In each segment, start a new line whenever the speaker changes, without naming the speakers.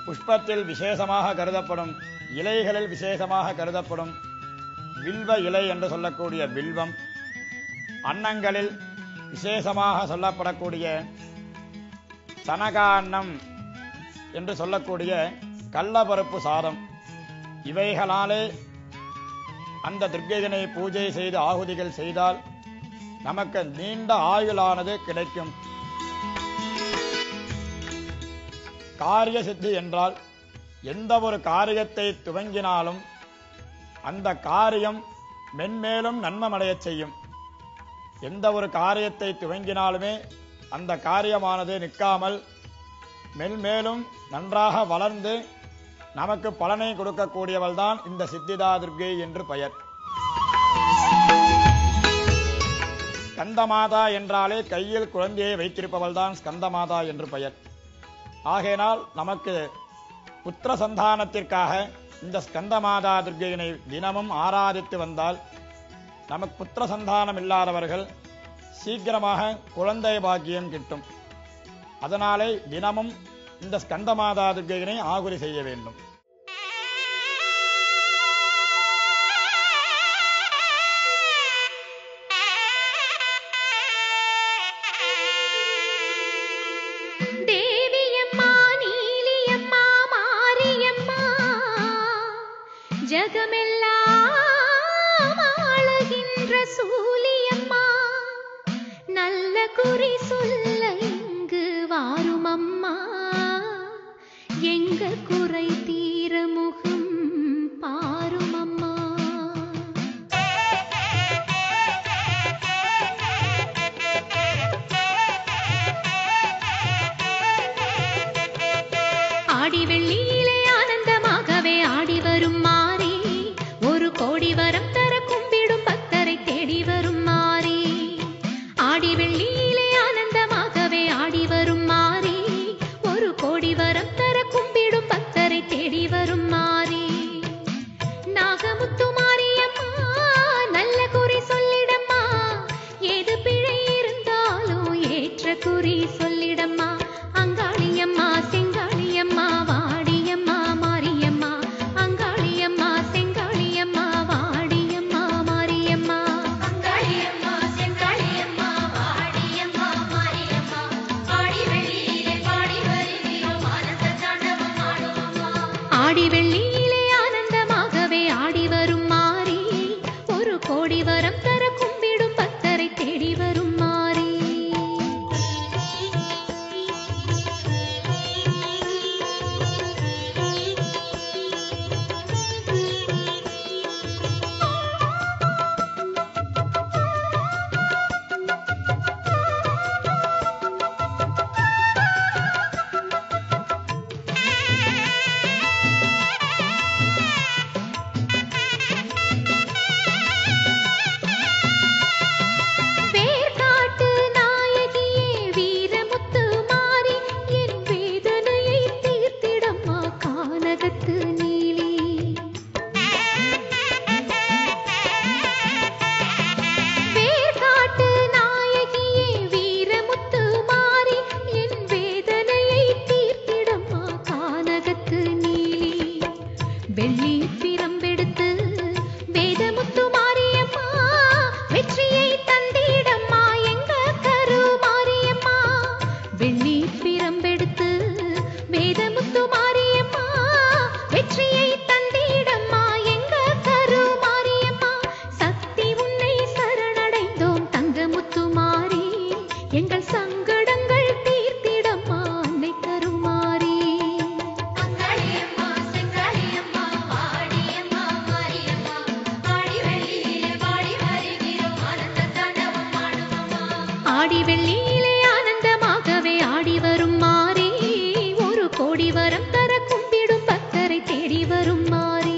புஷ்பத்தில் விசேஷமாக கருதப்படும், இலைகளில் விசேஷமாக கருதப்படும் வில்வ இலை என்று சொல்லக்கூடிய வில்வம், அன்னங்களில் விசேஷமாக சொல்லப்படக்கூடிய சனகான்னம் என்று சொல்லக்கூடிய கள்ளப்பருப்பு சாதம், இவைகளாலே அந்த துர்க்கையினை பூஜை செய்து ஆகுதிகள் செய்தால் நமக்கு நீண்ட ஆயுளானது கிடைக்கும். காரிய சித்தி என்றால் எந்த ஒரு காரியத்தை துவங்கினாலும் அந்த காரியம் மென்மேலும் நன்மடைய செய்யும். எந்த ஒரு காரியத்தை துவங்கினாலுமே அந்த காரியமானது நிற்காமல் மென்மேலும் நன்றாக வளர்ந்து நமக்கு பலனை கொடுக்கக்கூடியவள் தான் இந்த சித்திதா துர்க்கை என்று பெயர். ஸ்கந்தமாதா என்றாலே கையில் குழந்தையை வைத்திருப்பவள் தான் ஸ்கந்தமாதா என்று பெயர். ஆகையினால் நமக்கு புத்திர சந்தானத்திற்காக இந்த ஸ்கந்தமாதா துர்க்கையினை தினமும் ஆராதித்து வந்தால் நமக்கு புத்திர சந்தானம் இல்லாதவர்கள் சீக்கிரமாக குழந்தை பாக்கியம் கிட்டும். அதனாலே தினமும் இந்த ஸ்கந்தமாதா துர்க்கையினை ஆகுதி செய்ய வேண்டும்.
ஜகமெல்லாம் ஆளுகின்ற சூலியம்மா, நல்ல குறி சொல்ல இங்கு வாரும் அம்மா, எங்க குறை தீர முகம் பாரும் அம்மா. ஆடி வெள்ளியிலே ஆனந்தமாகவே ஆடி வரும் மாறி, ஒரு கோடி வரம் தர கும்பிடும் பக்தரை தேடி வரும் மாறி. ஆடி வெள்ளியிலே ஆனந்தமாகவே ஆடி வரும் மாறி, ஒரு கோடி வரம் தர கும்பிடும் பக்தரை தேடி வரும் மாறி. நாகமுத்து மாரியம்மா, நல்ல குறி சொல்லிடம்மா, ஏது பிழை இருந்தாலும் ஏற்ற குறி சொல்லிடம்மா. அங்காளியம்மா செங்காளியம்மா வாடியம்மா மாரியம்மா, அங்காளியம்மா செங்காளியம்மா வாடியம்மா மாரியம்மா. அங்காளியம்மா செங்காளியம்மா வாடியம்மா மாரியம்மா, ஆடி வெள்ளியிலே பாடி வருகிறோம் ஆனந்த தாண்டவம் ஆடுவோம்மா. ஆடி வெள்ளியிலே ஆனந்தமாகவே ஆடி வரும் மாறி, ஒரு கோடி வரம் தர கும்பிடும் பக்தரை தேடி வரும் மாறி. வேர்காட்டு நாயகியே வீரமுத்து மாறி, என் வேதனையை தீர்த்திடம்மா கானகத்து நீலி. வேர்காட்டு நாயகியே வீரமுத்து மாறி, என் வேதனையை தீர்த்திடம்மா கானகத்து நீலி. வெள்ளி பிரம்பெடுத்து வேதமுத்து மாரியம்மா, வெற்றியை தந்திடம்மா எங்க கரு மாரியம்மா. வெள்ளி பிரம்பெடுத்து வேதமுத்து மாரியம்மா, வெற்றியை தந்திடம்மா எங்க கரு மாரியம்மா. சக்தி உன்னை சரணடைந்தோம் தங்கமுத்து மாறி, எங்கள் சங்கடங்கள் தீர்த்திடம்மா அன்னை கருமாரி. அங்காளியம்மா செங்காளியம்மா வாடியம்மா மாரியம்மா, ஆடி வெள்ளியிலே பாடி வருகிறோம் ஆனந்த தாண்டவம் ஆடுவோம்மா. ஆடி வெள்ளியிலே ஆனந்தமாகவே ஆடி வரும் மாறி, ஒரு கோடி வரம் தர கும்பிடும் பக்தரை தேடி வரும் மாறி.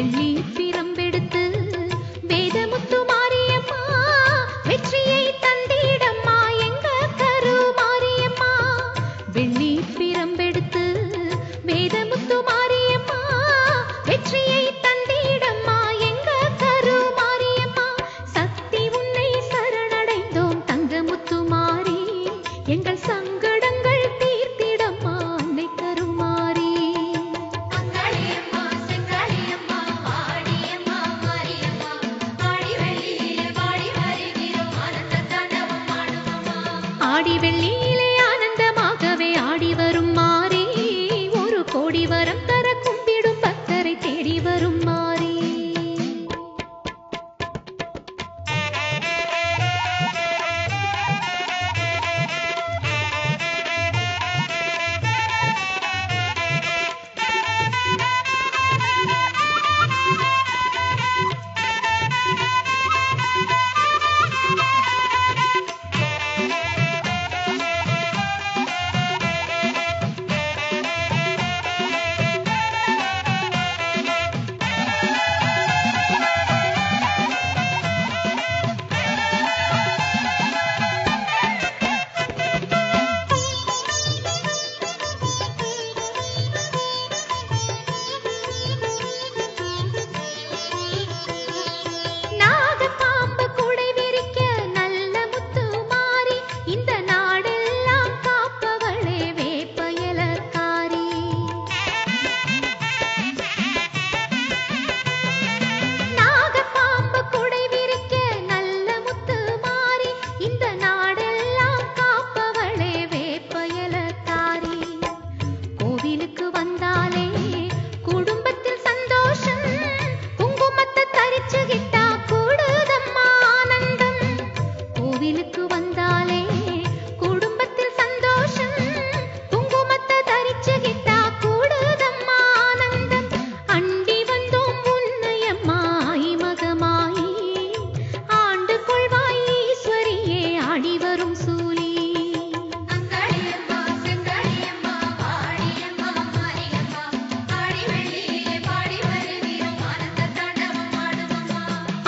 வெள்ளி பிரம்பெடுத்து வேதமுத்து மாரியம்மா வெற்றியை தந்திடம்மா எங்க கரு மாரியம்மா. வெள்ளி பிரம்பெடுத்து வேதமுத்து மாரியம்மா வெற்றியை தந்திடம்மா எங்க கரு மாரியம்மா. சக்தி உன்னை சரணடைந்தோம் தங்கமுத்து மாறி எங்கள் சங்கடங்கள் தீர்த்திடம்மா அன்னை கருமாரி. ஆடி வெள்ளியிலே ஆனந்தமாகவே ஆடி வரும் மாறி ஒரு கோடி வரம் தர கும்பிடும் பக்தரை தேடி வரும் மாறி.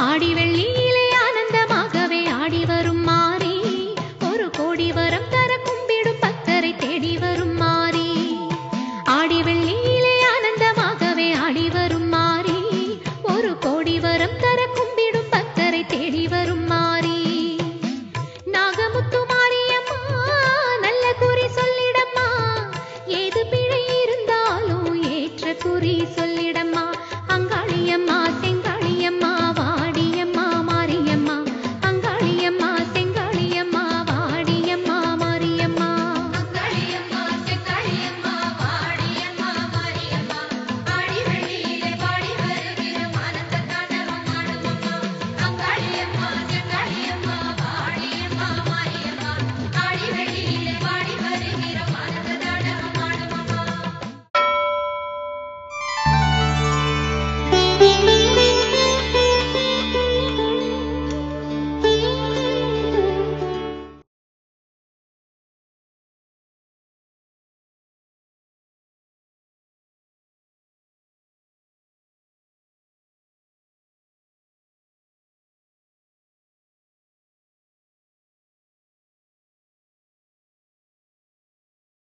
ஆடி வெள்ளியில்